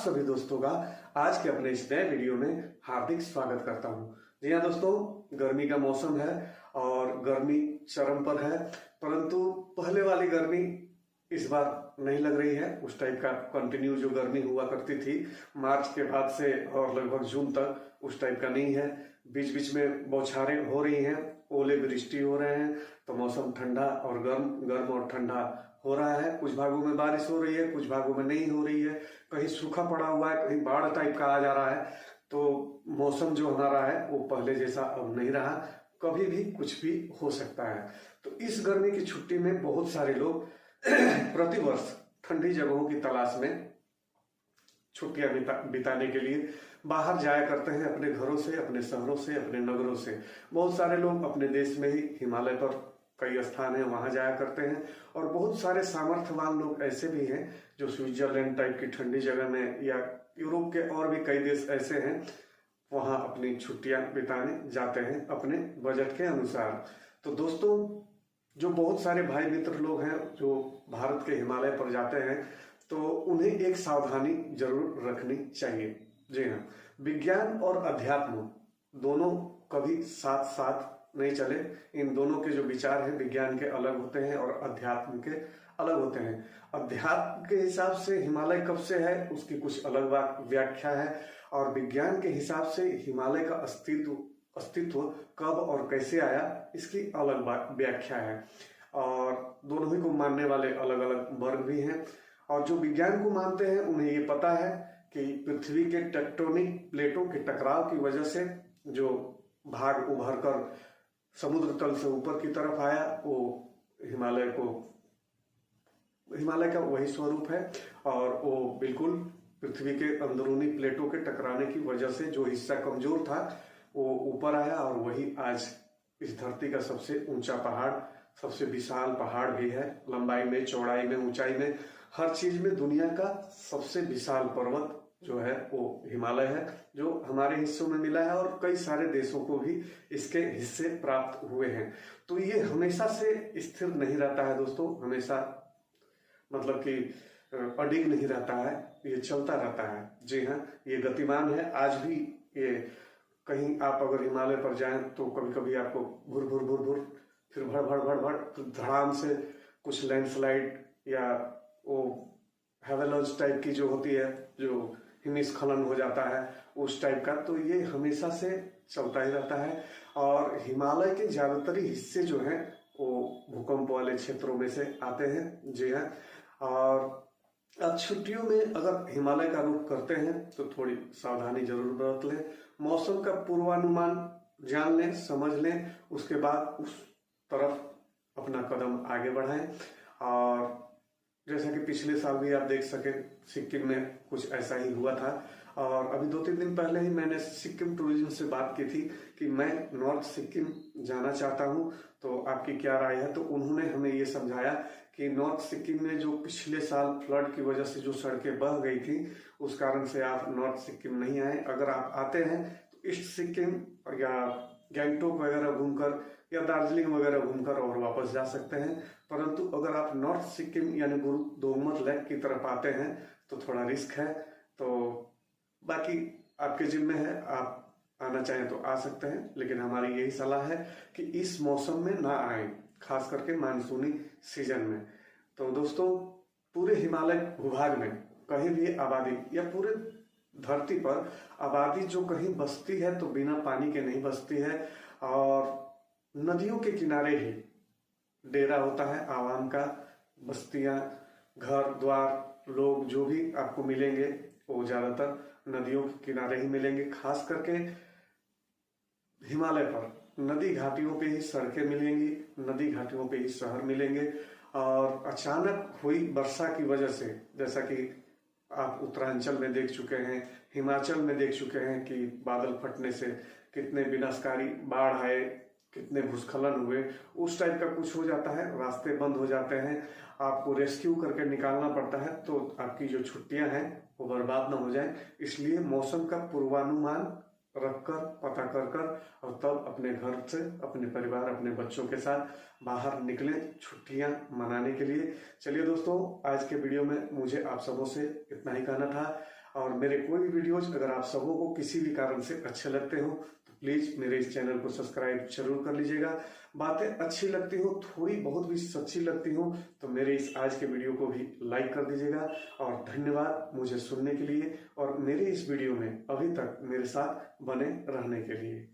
सभी दोस्तों का आज के अपने इस नए वीडियो में हार्दिक स्वागत करता हूं। जी हाँ दोस्तों, गर्मी का मौसम है और गर्मी चरम पर है, परंतु पहले वाली गर्मी इस बार नहीं लग रही है। उस टाइप का कंटिन्यू जो गर्मी हुआ करती थी मार्च के बाद से और लगभग जून तक, उस टाइप का नहीं है। बीच बीच में बौछारें हो रही हैं, ओले वृष्टि हो रहे हैं, तो मौसम ठंडा और गर्म और ठंडा हो रहा है। कुछ भागों में बारिश हो रही है, कुछ भागों में नहीं हो रही है, कहीं सूखा पड़ा हुआ है, कहीं बाढ़ टाइप का आ जा रहा है। तो मौसम जो हमारा है वो पहले जैसा अब नहीं रहा, कभी भी कुछ भी हो सकता है। तो इस गर्मी की छुट्टी में बहुत सारे लोग प्रतिवर्ष ठंडी जगहों की तलाश में छुट्टियां बिताने के लिए बाहर जाया करते हैं, अपने घरों से, अपने शहरों से, अपने नगरों से। बहुत सारे लोग अपने देश में ही हिमालय पर कई स्थान है वहां जाया करते हैं, और बहुत सारे सामर्थ्यवान लोग ऐसे भी हैं जो स्विट्जरलैंड टाइप की ठंडी जगह में या यूरोप के और भी कई देश ऐसे हैं वहां अपनी छुट्टियां बिताने जाते हैं अपने बजट के अनुसार। तो दोस्तों, जो बहुत सारे भाई मित्र लोग हैं जो भारत के हिमालय पर जाते हैं, तो उन्हें एक सावधानी जरूर रखनी चाहिए। जी हाँ, विज्ञान और अध्यात्म दोनों कभी साथ साथ नहीं चले। इन दोनों के जो विचार हैं विज्ञान के अलग होते हैं और अध्यात्म के अलग होते हैं। अध्यात्म के हिसाब से हिमालय कब से है उसकी कुछ अलग व्याख्या है, और विज्ञान के हिसाब से हिमालय का अस्तित्व कब और कैसे आया इसकी अलग व्याख्या है। और दोनों ही को मानने वाले अलग अलग वर्ग भी हैं। और जो विज्ञान को मानते हैं उन्हें ये पता है कि पृथ्वी के टेक्टोनिक प्लेटों के टकराव की वजह से जो भाग उभर कर समुद्र तल से ऊपर की तरफ आया, वो हिमालय का वही स्वरूप है। और वो बिल्कुल पृथ्वी के अंदरूनी प्लेटों के टकराने की वजह से जो हिस्सा कमजोर था वो ऊपर आया, और वही आज इस धरती का सबसे ऊंचा पहाड़, सबसे विशाल पहाड़ भी है। लंबाई में, चौड़ाई में, ऊंचाई में, हर चीज में दुनिया का सबसे विशाल पर्वत जो है वो हिमालय है, जो हमारे हिस्सों में मिला है, और कई सारे देशों को भी इसके हिस्से प्राप्त हुए हैं। तो ये हमेशा से स्थिर नहीं रहता है दोस्तों, हमेशा मतलब कि अडिग नहीं रहता है, ये चलता रहता है। जी हाँ, ये गतिमान है आज भी। ये कहीं आप अगर हिमालय पर जाएं तो कभी कभी आपको भुर भुर भुर भुर, फिर भड़ भड़ भड़ भड़, तो धड़ाम से कुछ लैंडस्लाइड या वो हैवेलॉन्च टाइप की जो होती है, जो हिमस्खलन हो जाता है उस टाइप का, तो ये हमेशा से चलता ही रहता है। और हिमालय के ज्यादातर हिस्से जो हैं वो भूकंप वाले क्षेत्रों में से आते हैं। जी हाँ, और अब छुट्टियों में अगर हिमालय का रुख करते हैं तो थोड़ी सावधानी जरूर बरत लें। मौसम का पूर्वानुमान जान लें, समझ लें, उसके बाद उस तरफ अपना कदम आगे बढ़ाएं। और जैसा कि पिछले साल भी आप देख सके सिक्किम में कुछ ऐसा ही हुआ था। और अभी 2-3 दिन पहले ही मैंने सिक्किम टूरिज्म से बात की थी कि मैं नॉर्थ सिक्किम जाना चाहता हूं, तो आपकी क्या राय है। तो उन्होंने हमें ये समझाया कि नॉर्थ सिक्किम में जो पिछले साल फ्लड की वजह से जो सड़कें बह गई थी, उस कारण से आप नॉर्थ सिक्किम नहीं आए। अगर आप आते हैं तो ईस्ट सिक्किम या गैंगटोक वगैरह घूमकर या दार्जिलिंग वगैरह घूमकर और वापस जा सकते हैं। परंतु अगर आप नॉर्थ सिक्किम यानी गुरु दोगमत लेक की तरफ आते हैं तो थोड़ा रिस्क है। तो बाकी आपके जिम्मे है, आप आना चाहें तो आ सकते हैं, लेकिन हमारी यही सलाह है कि इस मौसम में ना आए, खास करके मानसूनी सीजन में। तो दोस्तों, पूरे हिमालय भूभाग में कहीं भी आबादी या पूरे धरती पर आबादी जो कहीं बसती है तो बिना पानी के नहीं बसती है, और नदियों के किनारे ही डेरा होता है आवाम का। बस्तियां, घर द्वार, लोग जो भी आपको मिलेंगे वो ज्यादातर नदियों के किनारे ही मिलेंगे। खास करके हिमालय पर नदी घाटियों पे ही सड़कें मिलेंगी, नदी घाटियों पे ही शहर मिलेंगे। और अचानक हुई वर्षा की वजह से, जैसा कि आप उत्तरांचल में देख चुके हैं, हिमाचल में देख चुके हैं कि बादल फटने से कितने विनाशकारी बाढ़ आए, कितने भूस्खलन हुए, उस टाइप का कुछ हो जाता है। रास्ते बंद हो जाते हैं, आपको रेस्क्यू करके निकालना पड़ता है, तो आपकी जो छुट्टियां हैं वो बर्बाद ना हो जाए। इसलिए मौसम का पूर्वानुमान रखकर, पता कर और तब अपने घर से, अपने परिवार, अपने बच्चों के साथ बाहर निकले छुट्टियां मनाने के लिए। चलिए दोस्तों, आज के वीडियो में मुझे आप सबों से इतना ही कहना था। और मेरे कोई भी वीडियोज अगर आप सबों को किसी भी कारण से अच्छे लगते हो तो प्लीज मेरे इस चैनल को सब्सक्राइब जरूर कर लीजिएगा। बातें अच्छी लगती हो, थोड़ी बहुत भी सच्ची लगती हो तो मेरे इस आज के वीडियो को भी लाइक कर दीजिएगा। और धन्यवाद मुझे सुनने के लिए और मेरे इस वीडियो में अभी तक मेरे साथ बने रहने के लिए।